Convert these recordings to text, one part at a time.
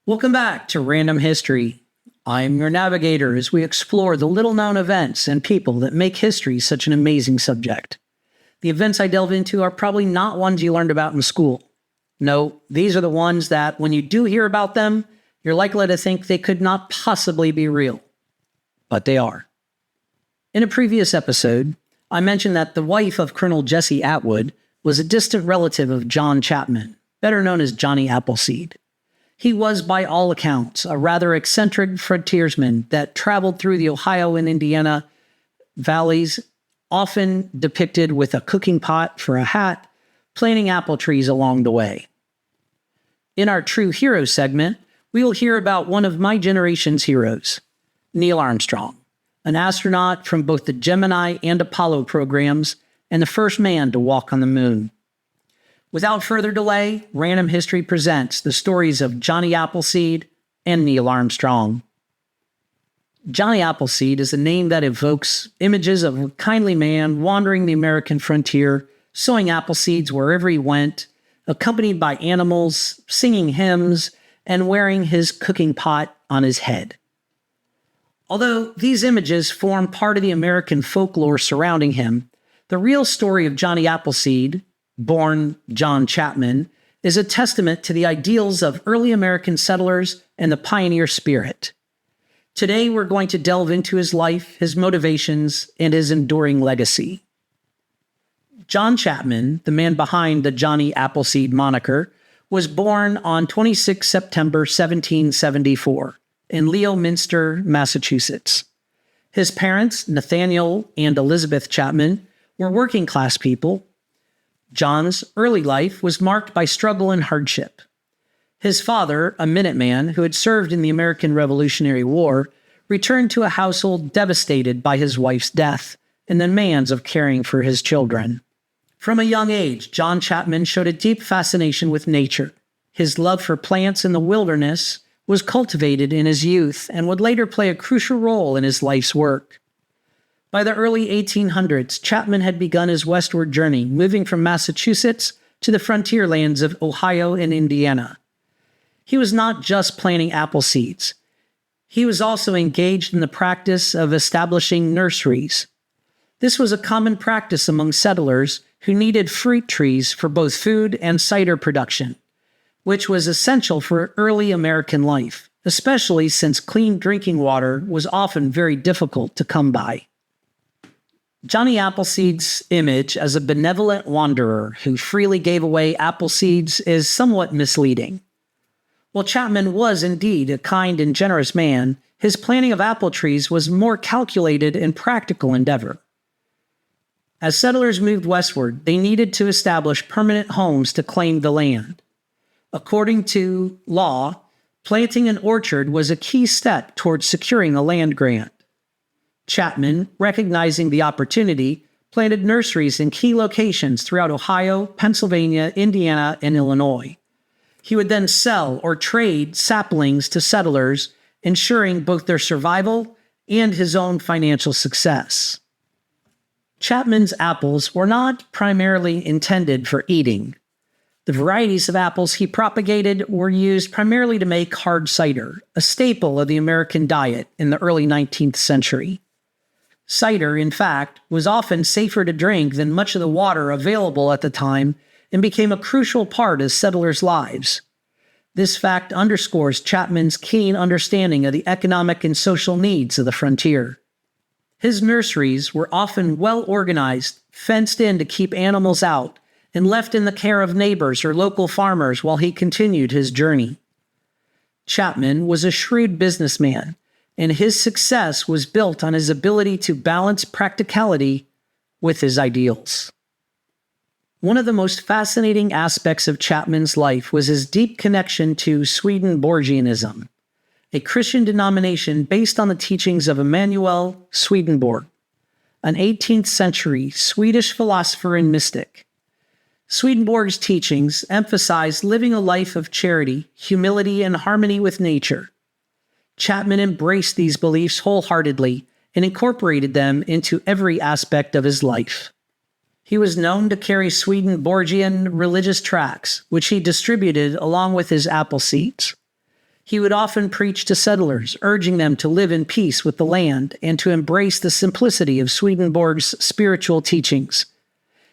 Welcome back to Random History. I'm your navigator as we explore the little-known events and people that make history such an amazing subject. The events I delve into are probably not ones you learned about in school. No, these are the ones that, when you do hear about them, you're likely to think they could not possibly be real. But they are. In a previous episode, I mentioned that the wife of Colonel Jesse Atwood was a distant relative of John Chapman, better known as Johnny Appleseed. He was, by all accounts, a rather eccentric frontiersman that traveled through the Ohio and Indiana valleys, often depicted with a cooking pot for a hat, planting apple trees along the way. In our True Hero segment, we will hear about one of my generation's heroes, Neil Armstrong, an astronaut from both the Gemini and Apollo programs and the first man to walk on the moon. Without further delay, Random History presents the stories of Johnny Appleseed and Neil Armstrong. Johnny Appleseed is a name that evokes images of a kindly man wandering the American frontier, sowing apple seeds wherever he went, accompanied by animals, singing hymns, and wearing his cooking pot on his head. Although these images form part of the American folklore surrounding him, the real story of Johnny Appleseed, born John Chapman, is a testament to the ideals of early American settlers and the pioneer spirit. Today, we're going to delve into his life, his motivations, and his enduring legacy. John Chapman, the man behind the Johnny Appleseed moniker, was born on 26 September 1774 in Leominster, Massachusetts. His parents, Nathaniel and Elizabeth Chapman, were working-class people. John's early life was marked by struggle and hardship. His father, a Minuteman who had served in the American Revolutionary War, returned to a household devastated by his wife's death and the demands of caring for his children. From a young age, John Chapman showed a deep fascination with nature. His love for plants and the wilderness was cultivated in his youth and would later play a crucial role in his life's work. By the early 1800s, Chapman had begun his westward journey, moving from Massachusetts to the frontier lands of Ohio and Indiana. He was not just planting apple seeds. He was also engaged in the practice of establishing nurseries. This was a common practice among settlers who needed fruit trees for both food and cider production, which was essential for early American life, especially since clean drinking water was often very difficult to come by. Johnny Appleseed's image as a benevolent wanderer who freely gave away apple seeds is somewhat misleading. While Chapman was indeed a kind and generous man, his planting of apple trees was a more calculated and practical endeavor. As settlers moved westward, they needed to establish permanent homes to claim the land. According to law, planting an orchard was a key step towards securing a land grant. Chapman, recognizing the opportunity, planted nurseries in key locations throughout Ohio, Pennsylvania, Indiana, and Illinois. He would then sell or trade saplings to settlers, ensuring both their survival and his own financial success. Chapman's apples were not primarily intended for eating. The varieties of apples he propagated were used primarily to make hard cider, a staple of the American diet in the early 19th century. Cider, in fact, was often safer to drink than much of the water available at the time and became a crucial part of settlers' lives. This fact underscores Chapman's keen understanding of the economic and social needs of the frontier. His nurseries were often well organized, fenced in to keep animals out, and left in the care of neighbors or local farmers while he continued his journey. Chapman was a shrewd businessman, and his success was built on his ability to balance practicality with his ideals. One of the most fascinating aspects of Chapman's life was his deep connection to Swedenborgianism, a Christian denomination based on the teachings of Emanuel Swedenborg, an 18th century Swedish philosopher and mystic. Swedenborg's teachings emphasized living a life of charity, humility, and harmony with nature. Chapman embraced these beliefs wholeheartedly and incorporated them into every aspect of his life. He was known to carry Swedenborgian religious tracts, which he distributed along with his apple seeds. He would often preach to settlers, urging them to live in peace with the land and to embrace the simplicity of Swedenborg's spiritual teachings.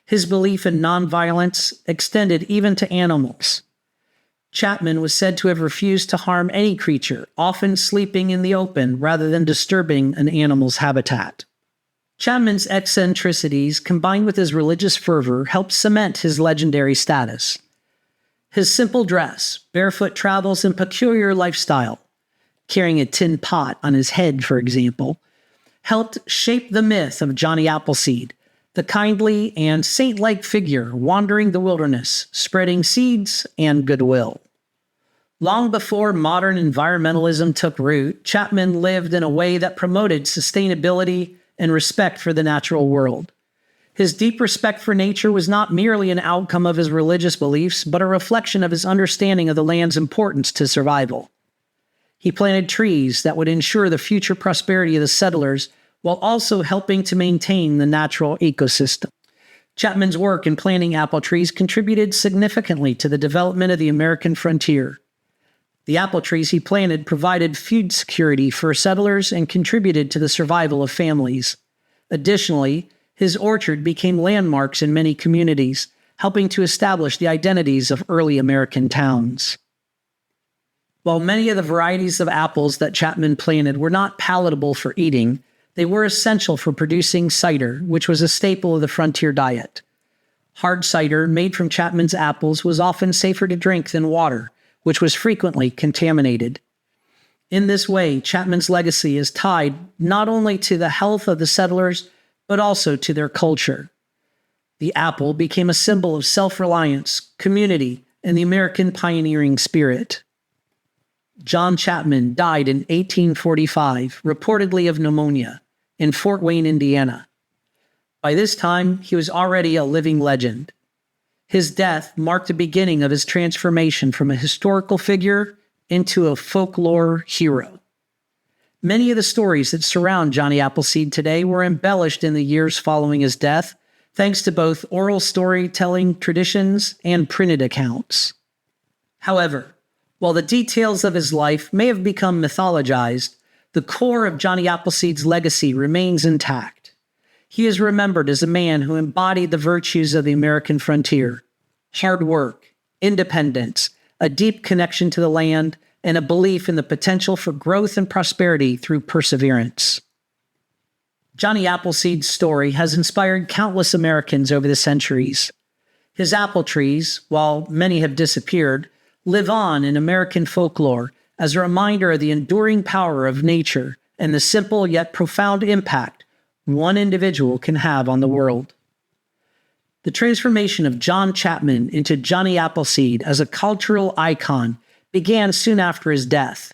His belief in nonviolence extended even to animals. Chapman was said to have refused to harm any creature, often sleeping in the open rather than disturbing an animal's habitat. Chapman's eccentricities, combined with his religious fervor, helped cement his legendary status. His simple dress, barefoot travels, and peculiar lifestyle, carrying a tin pot on his head, for example, helped shape the myth of Johnny Appleseed, the kindly and saint-like figure wandering the wilderness, spreading seeds and goodwill. Long before modern environmentalism took root, Chapman lived in a way that promoted sustainability and respect for the natural world. His deep respect for nature was not merely an outcome of his religious beliefs, but a reflection of his understanding of the land's importance to survival. He planted trees that would ensure the future prosperity of the settlers while also helping to maintain the natural ecosystem. Chapman's work in planting apple trees contributed significantly to the development of the American frontier. The apple trees he planted provided food security for settlers and contributed to the survival of families. Additionally, his orchard became landmarks in many communities, helping to establish the identities of early American towns. While many of the varieties of apples that Chapman planted were not palatable for eating, they were essential for producing cider, which was a staple of the frontier diet. Hard cider made from Chapman's apples was often safer to drink than water, which was frequently contaminated. In this way, Chapman's legacy is tied not only to the health of the settlers, but also to their culture. The apple became a symbol of self-reliance, community, and the American pioneering spirit. John Chapman died in 1845, reportedly of pneumonia, in Fort Wayne, Indiana. By this time, he was already a living legend. His death marked the beginning of his transformation from a historical figure into a folklore hero. Many of the stories that surround Johnny Appleseed today were embellished in the years following his death, thanks to both oral storytelling traditions and printed accounts. However, while the details of his life may have become mythologized, the core of Johnny Appleseed's legacy remains intact. He is remembered as a man who embodied the virtues of the American frontier: hard work, independence, a deep connection to the land, and a belief in the potential for growth and prosperity through perseverance. Johnny Appleseed's story has inspired countless Americans over the centuries. His apple trees, while many have disappeared, live on in American folklore as a reminder of the enduring power of nature and the simple yet profound impact one individual can have on the world. The transformation of John Chapman into Johnny Appleseed as a cultural icon began soon after his death.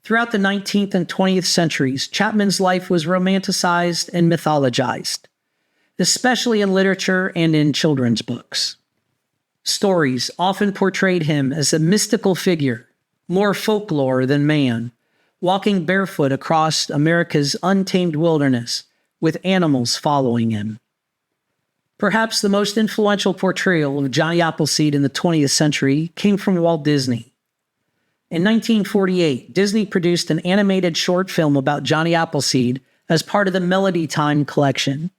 Throughout the 19th and 20th centuries, Chapman's life was romanticized and mythologized, especially in literature and in children's books. Stories often portrayed him as a mystical figure, more folklore than man, walking barefoot across America's untamed wilderness, with animals following him. Perhaps the most influential portrayal of Johnny Appleseed in the 20th century came from Walt Disney. In 1948, Disney produced an animated short film about Johnny Appleseed as part of the Melody Time collection.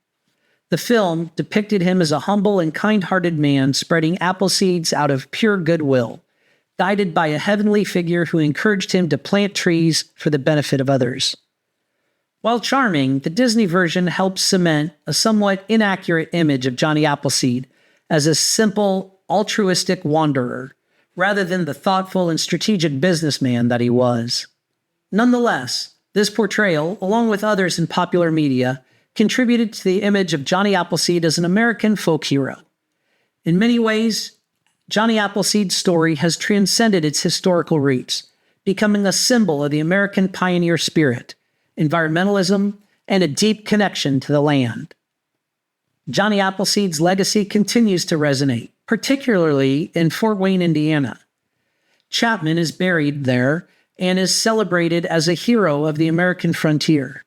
The film depicted him as a humble and kind-hearted man spreading apple seeds out of pure goodwill, guided by a heavenly figure who encouraged him to plant trees for the benefit of others. While charming, the Disney version helps cement a somewhat inaccurate image of Johnny Appleseed as a simple, altruistic wanderer, rather than the thoughtful and strategic businessman that he was. Nonetheless, this portrayal, along with others in popular media, contributed to the image of Johnny Appleseed as an American folk hero. In many ways, Johnny Appleseed's story has transcended its historical roots, becoming a symbol of the American pioneer spirit, environmentalism, and a deep connection to the land. Johnny Appleseed's legacy continues to resonate, particularly in Fort Wayne, Indiana. Chapman is buried there and is celebrated as a hero of the American frontier.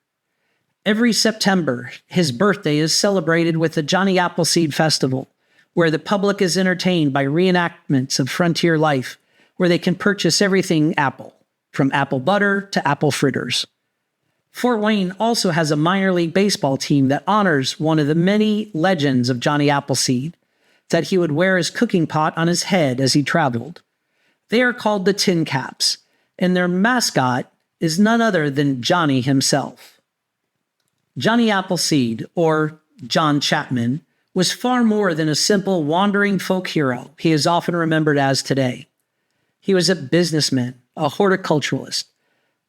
Every September, his birthday is celebrated with the Johnny Appleseed Festival, where the public is entertained by reenactments of frontier life, where they can purchase everything Apple, from apple butter to apple fritters. Fort Wayne also has a minor league baseball team that honors one of the many legends of Johnny Appleseed, that he would wear his cooking pot on his head as he traveled. They are called the Tin Caps, and their mascot is none other than Johnny himself. Johnny Appleseed, or John Chapman, was far more than a simple wandering folk hero he is often remembered as today. He was a businessman, a horticulturalist,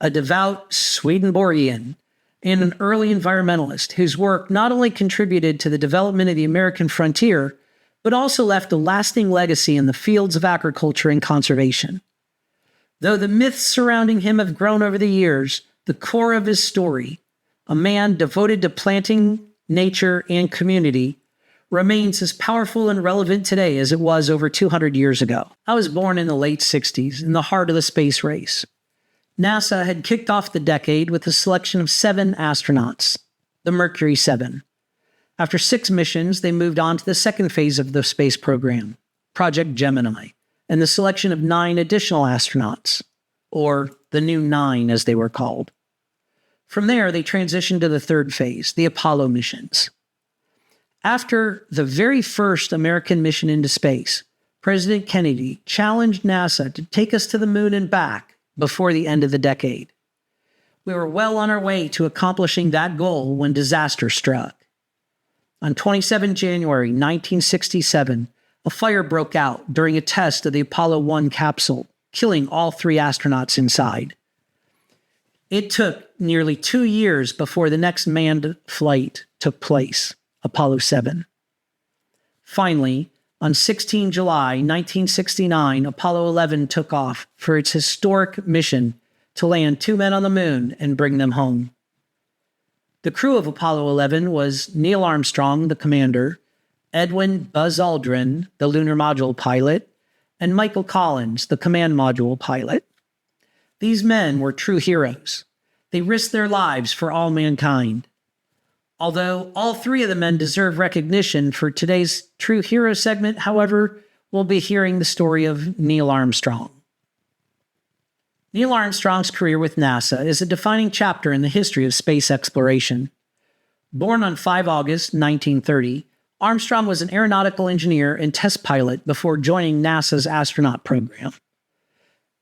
a devout Swedenborgian, and an early environmentalist whose work not only contributed to the development of the American frontier, but also left a lasting legacy in the fields of agriculture and conservation. Though the myths surrounding him have grown over the years, the core of his story, a man devoted to planting, nature, and community, remains as powerful and relevant today as it was over 200 years ago. I was born in the late 60s, in the heart of the space race. NASA had kicked off the decade with a selection of 7 astronauts, the Mercury 7. After 6 missions, they moved on to the second phase of the space program, Project Gemini, and the selection of 9 additional astronauts, or the New 9 as they were called. From there, they transitioned to the third phase, the Apollo missions. After the very first American mission into space, President Kennedy challenged NASA to take us to the moon and back before the end of the decade. We were well on our way to accomplishing that goal when disaster struck. On 27 January 1967, a fire broke out during a test of the Apollo 1 capsule, killing all 3 astronauts inside. It took nearly 2 years before the next manned flight took place, Apollo 7. Finally, on 16 July 1969, Apollo 11 took off for its historic mission to land 2 men on the moon and bring them home. The crew of Apollo 11 was Neil Armstrong, the commander, Edwin Buzz Aldrin, the lunar module pilot, and Michael Collins, the command module pilot. These men were true heroes. They risked their lives for all mankind. Although all 3 of the men deserve recognition for today's True Hero segment, however, we'll be hearing the story of Neil Armstrong. Neil Armstrong's career with NASA is a defining chapter in the history of space exploration. Born on 5 August 1930, Armstrong was an aeronautical engineer and test pilot before joining NASA's astronaut program.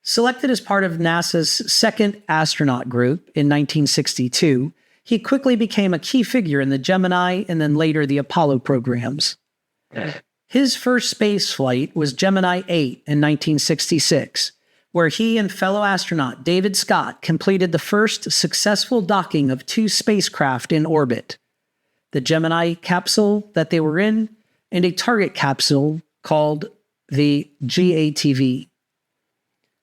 Selected as part of NASA's second astronaut group in 1962, he quickly became a key figure in the Gemini and then later the Apollo programs. His first space flight was Gemini 8 in 1966, where he and fellow astronaut David Scott completed the first successful docking of 2 spacecraft in orbit, the Gemini capsule that they were in and a target capsule called the GATV.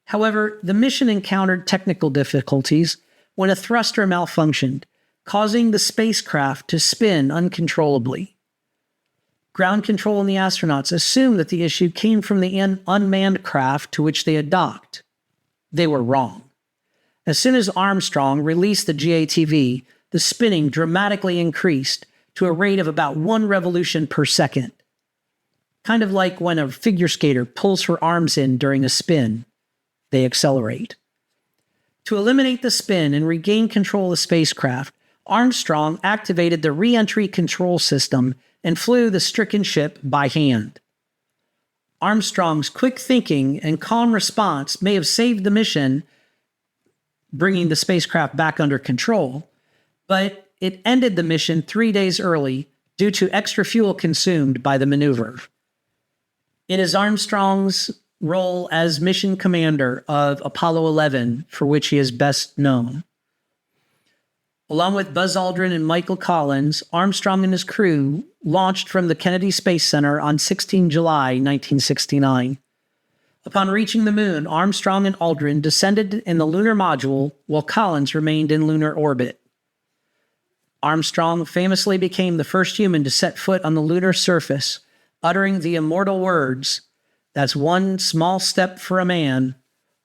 However, the mission encountered technical difficulties when a thruster malfunctioned, causing the spacecraft to spin uncontrollably. Ground control and the astronauts assumed that the issue came from the unmanned craft to which they had docked. They were wrong. As soon as Armstrong released the GATV, the spinning dramatically increased to a rate of about 1 revolution per second. Kind of like when a figure skater pulls her arms in during a spin. They accelerate. To eliminate the spin and regain control of the spacecraft, Armstrong activated the re-entry control system and flew the stricken ship by hand. Armstrong's quick thinking and calm response may have saved the mission, bringing the spacecraft back under control, but it ended the mission 3 days early due to extra fuel consumed by the maneuver. It is Armstrong's role as mission commander of Apollo 11 for which he is best known. Along with Buzz Aldrin and Michael Collins, Armstrong and his crew launched from the Kennedy Space Center on 16 July 1969. Upon reaching the moon, Armstrong and Aldrin descended in the lunar module while Collins remained in lunar orbit. Armstrong famously became the first human to set foot on the lunar surface, uttering the immortal words, "That's one small step for a man,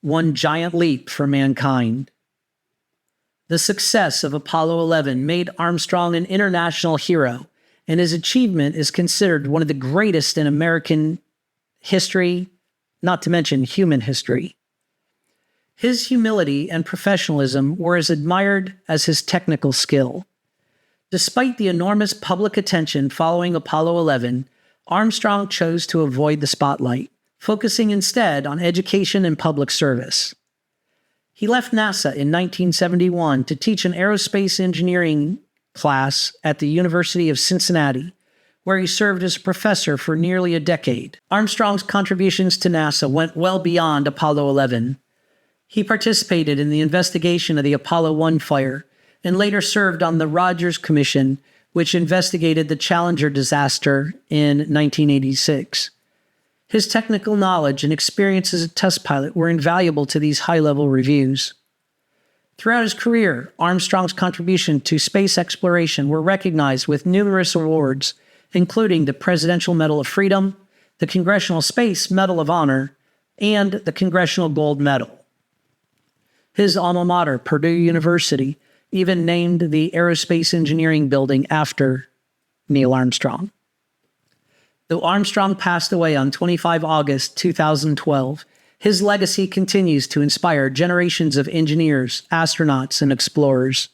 one giant leap for mankind." The success of Apollo 11 made Armstrong an international hero, and his achievement is considered one of the greatest in American history, not to mention human history. His humility and professionalism were as admired as his technical skill. Despite the enormous public attention following Apollo 11, Armstrong chose to avoid the spotlight, focusing instead on education and public service. He left NASA in 1971 to teach an aerospace engineering class at the University of Cincinnati, where he served as a professor for nearly a decade. Armstrong's contributions to NASA went well beyond Apollo 11. He participated in the investigation of the Apollo 1 fire and later served on the Rogers Commission, which investigated the Challenger disaster in 1986. His technical knowledge and experience as a test pilot were invaluable to these high-level reviews. Throughout his career, Armstrong's contribution to space exploration were recognized with numerous awards, including the Presidential Medal of Freedom, the Congressional Space Medal of Honor, and the Congressional Gold Medal. His alma mater, Purdue University, even named the Aerospace Engineering Building after Neil Armstrong. Though Armstrong passed away on 25 August 2012, his legacy continues to inspire generations of engineers, astronauts, and explorers.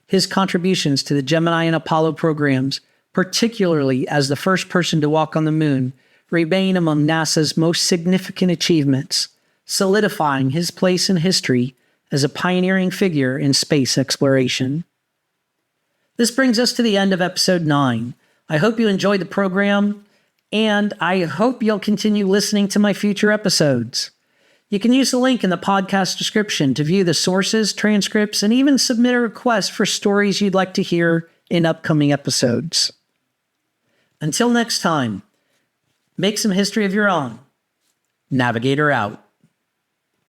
His contributions to the Gemini and Apollo programs, particularly as the first person to walk on the moon, remain among NASA's most significant achievements, solidifying his place in history as a pioneering figure in space exploration. This brings us to the end of episode 9. I hope you enjoyed the program, and I hope you'll continue listening to my future episodes. You can use the link in the podcast description to view the sources, transcripts, and even submit a request for stories you'd like to hear in upcoming episodes. Until next time, make some history of your own. Navigator out.